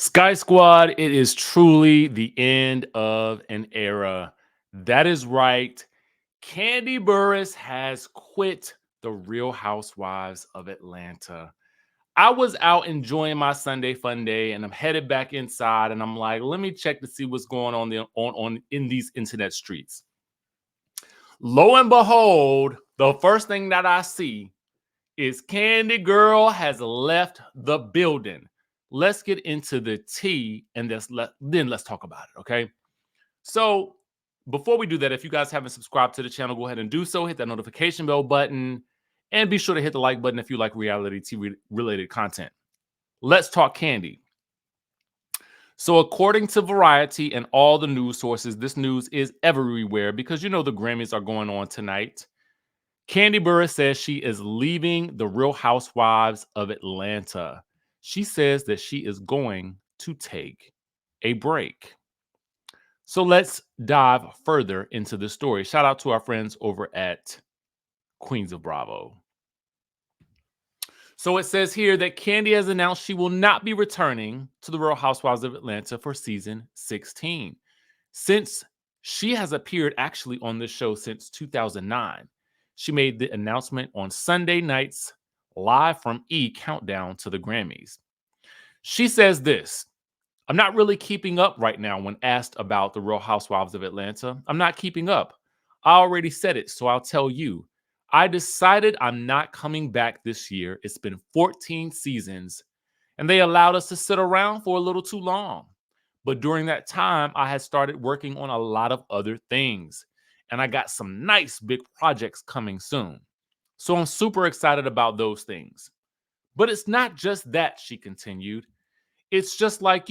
Sky Squad, it is truly the end of an era. That is right. Kandi Burruss has quit the Real Housewives of Atlanta. I was out enjoying my Sunday fun day and I'm headed back inside and I'm like, let me check to see what's going on in these internet streets. Lo and behold, the first thing that I see is Kandi Girl has left the building. Let's get into the tea and then let's talk about it, okay? So before we do that, if you guys haven't subscribed to the channel, go ahead and do so. Hit that notification bell button and be sure to hit the like button if you like reality TV related content. Let's talk Kandi. So according to Variety and all the news sources, this news is everywhere because you know the Grammys are going on tonight. Kandi Burruss says she is leaving the Real Housewives of Atlanta. She says that she is going to take a break. So let's dive further into the story. Shout out to our friends over at Queens of Bravo. So it says here that Kandi has announced she will not be returning to the Real Housewives of Atlanta for season 16. Since she has appeared actually on this show since 2009. She made the announcement on Sunday nights live from E! Countdown to the Grammys. She says this, I'm not really keeping up right now when asked about the Real Housewives of Atlanta. I'm not keeping up. I already said it, so I'll tell you. I decided I'm not coming back this year. It's been 14 seasons, and they allowed us to sit around for a little too long. But during that time, I had started working on a lot of other things, and I got some nice big projects coming soon. So I'm super excited about those things. But it's not just that, she continued. It's just like,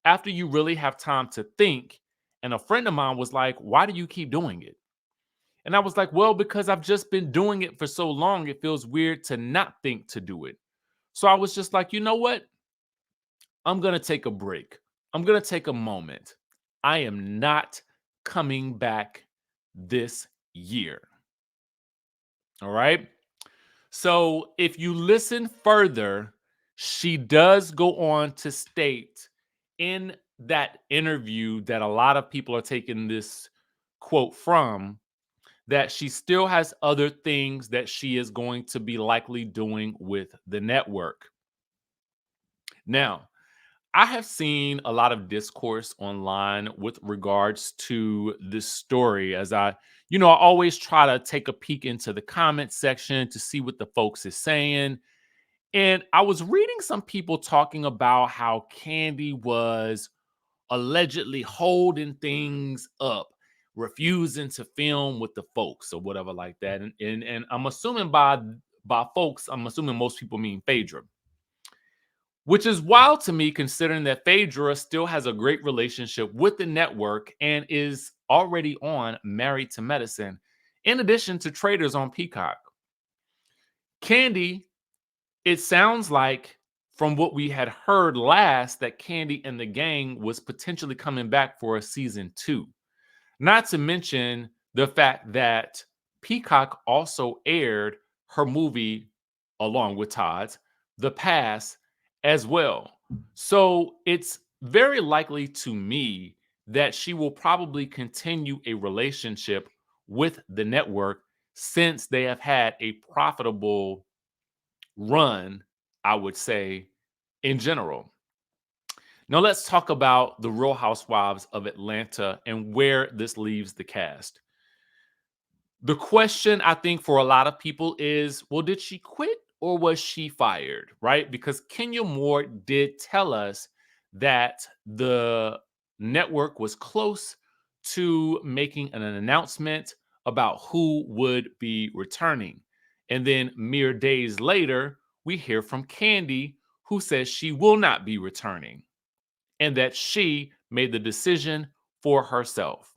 after you really have time to think, and a friend of mine was like, why do you keep doing it? And I was like, well, because I've just been doing it for so long, it feels weird to not think to do it. So I was just like, you know what? I'm going to take a break. I'm going to take a moment. I am not coming back this year. All right. So if you listen further, she does go on to state in that interview that a lot of people are taking this quote from, that she still has other things that she is going to be likely doing with the network. Now, I have seen a lot of discourse online with regards to this story as I always try to take a peek into the comment section to see what the folks is saying. And I was reading some people talking about how Kandi was allegedly holding things up, refusing to film with the folks or whatever like that. And I'm assuming by folks, I'm assuming most people mean Phaedra. Which is wild to me considering that Phaedra still has a great relationship with the network and is already on Married to Medicine, in addition to Traders on Peacock. Kandi, it sounds like from what we had heard last that Kandi and the gang was potentially coming back for a season 2. Not to mention the fact that Peacock also aired her movie along with Todd's The Pass as well. So it's very likely to me that she will probably continue a relationship with the network since they have had a profitable run, I would say, in general. Now let's talk about the Real Housewives of Atlanta and where this leaves the cast. The question I think for a lot of people is, well, did she quit or was she fired, right? Because Kenya Moore did tell us that the network was close to making an announcement about who would be returning. And then mere days later, we hear from Kandi, who says she will not be returning and that she made the decision for herself.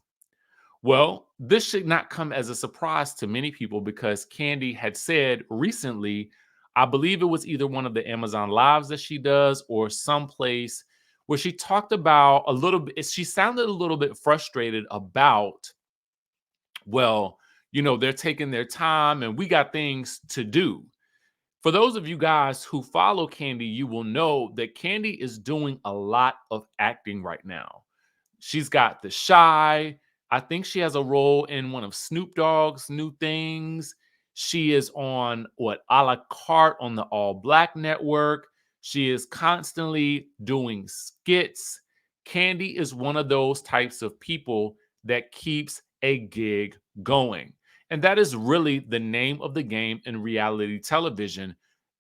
Well, this should not come as a surprise to many people because Kandi had said recently, I believe it was either one of the Amazon Lives that she does or someplace where she talked about a little bit, she sounded a little bit frustrated about, well, they're taking their time and we got things to do. For those of you guys who follow Kandi, you will know that Kandi is doing a lot of acting right now. She's got The Shy. I think she has a role in one of Snoop Dogg's new things. She is on what, a la carte on the All Black Network. She is constantly doing skits. Kandi is one of those types of people that keeps a gig going. And that is really the name of the game in reality television.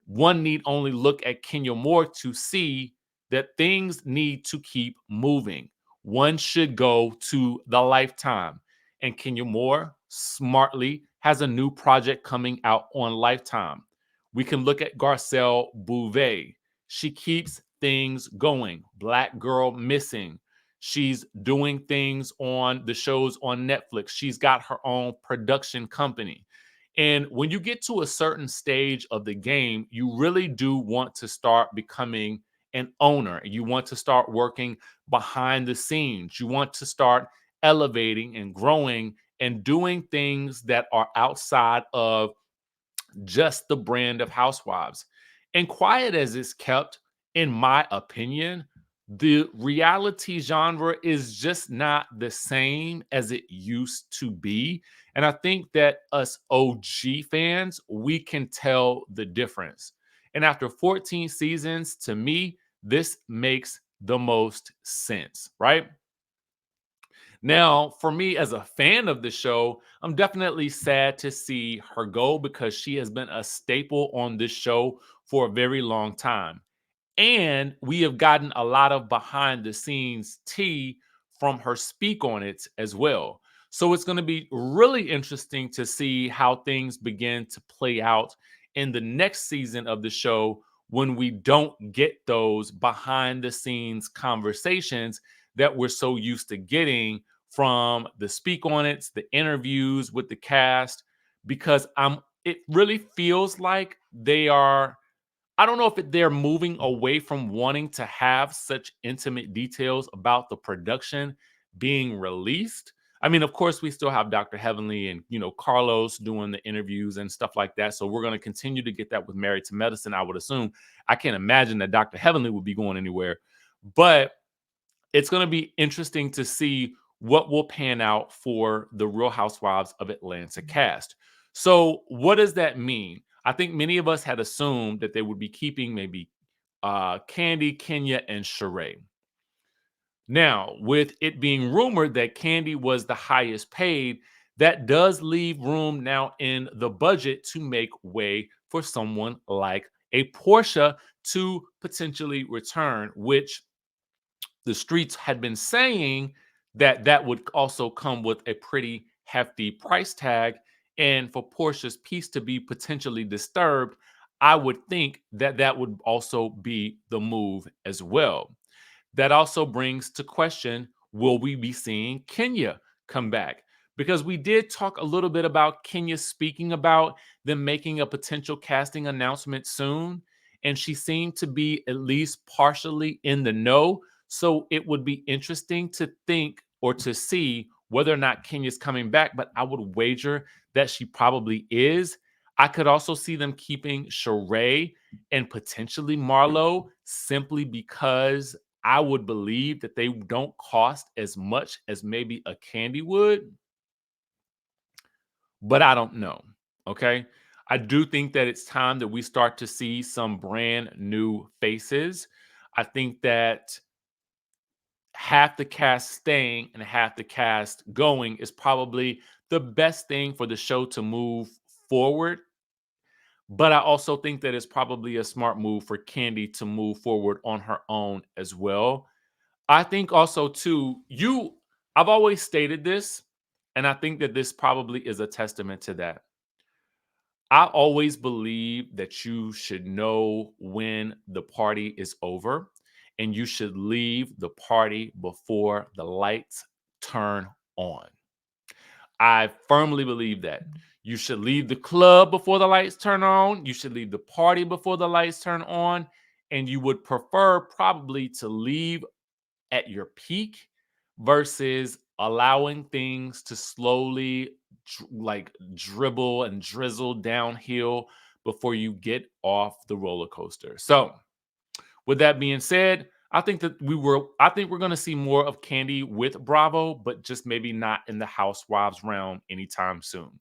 One need only look at Kenya Moore to see that things need to keep moving. One should go to the Lifetime. And Kenya Moore smartly has a new project coming out on Lifetime. We can look at Garcelle Bouvet. She keeps things going. Black Girl Missing. She's doing things on the shows on Netflix. She's got her own production company. And when you get to a certain stage of the game, you really do want to start becoming an owner. You want to start working behind the scenes. You want to start elevating and growing and doing things that are outside of just the brand of Housewives. And quiet as it's kept, in my opinion, the reality genre is just not the same as it used to be. And I think that us OG fans, we can tell the difference. And after 14 seasons, to me, this makes the most sense, right? Now, for me as a fan of the show, I'm definitely sad to see her go because she has been a staple on this show for a very long time. And we have gotten a lot of behind the scenes tea from her speak on it as well. So it's going to be really interesting to see how things begin to play out in the next season of the show when we don't get those behind the scenes conversations that we're so used to getting from the speak on it, the interviews with the cast, because it really feels like they are, I don't know if they're moving away from wanting to have such intimate details about the production being released. I mean, of course, we still have Dr. Heavenly and, Carlos doing the interviews and stuff like that. So we're going to continue to get that with Married to Medicine, I would assume. I can't imagine that Dr. Heavenly would be going anywhere. But it's going to be interesting to see what will pan out for the Real Housewives of Atlanta cast. So, what does that mean? I think many of us had assumed that they would be keeping maybe Kandi, Kenya, and Sheree. Now, with it being rumored that Kandi was the highest paid, that does leave room now in the budget to make way for someone like a Portia to potentially return, which the streets had been saying that that would also come with a pretty hefty price tag. And for Portia's peace to be potentially disturbed, I would think that that would also be the move as well. That also brings to question, will we be seeing Kenya come back? Because we did talk a little bit about Kenya speaking about them making a potential casting announcement soon. And she seemed to be at least partially in the know. So it would be interesting to think or to see whether or not Kenya's coming back. But I would wager that she probably is. I could also see them keeping Sheree and potentially Marlo simply because I would believe that they don't cost as much as maybe a Kandi would, but I don't know. Okay. I do think that it's time that we start to see some brand new faces. I think that half the cast staying and half the cast going is probably the best thing for the show to move forward. But I also think that it's probably a smart move for Kandi to move forward on her own as well. I think also too, I've always stated this, and I think that this probably is a testament to that. I always believe that you should know when the party is over and you should leave the party before the lights turn on. I firmly believe that. You should leave the club before the lights turn on. You should leave the party before the lights turn on. And you would prefer probably to leave at your peak versus allowing things to slowly like dribble and drizzle downhill before you get off the roller coaster. So, with that being said, I think we're going to see more of Kandi with Bravo, but just maybe not in the Housewives realm anytime soon.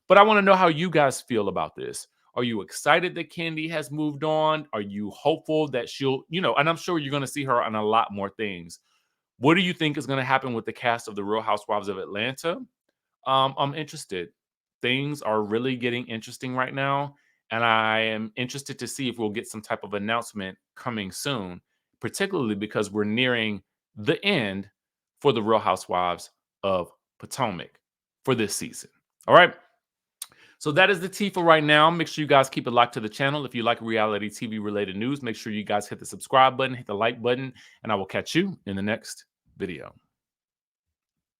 But I want to know how you guys feel about this. Are you excited that Kandi has moved on? Are you hopeful that she'll, and I'm sure you're going to see her on a lot more things. What do you think is going to happen with the cast of The Real Housewives of Atlanta? I'm interested. Things are really getting interesting right now, and I am interested to see if we'll get some type of announcement coming soon, particularly because we're nearing the end for The Real Housewives of Potomac for this season. All right. So that is the tea for right now. Make sure you guys keep it locked to the channel. If you like reality TV related news, make sure you guys hit the subscribe button, hit the like button, and I will catch you in the next video.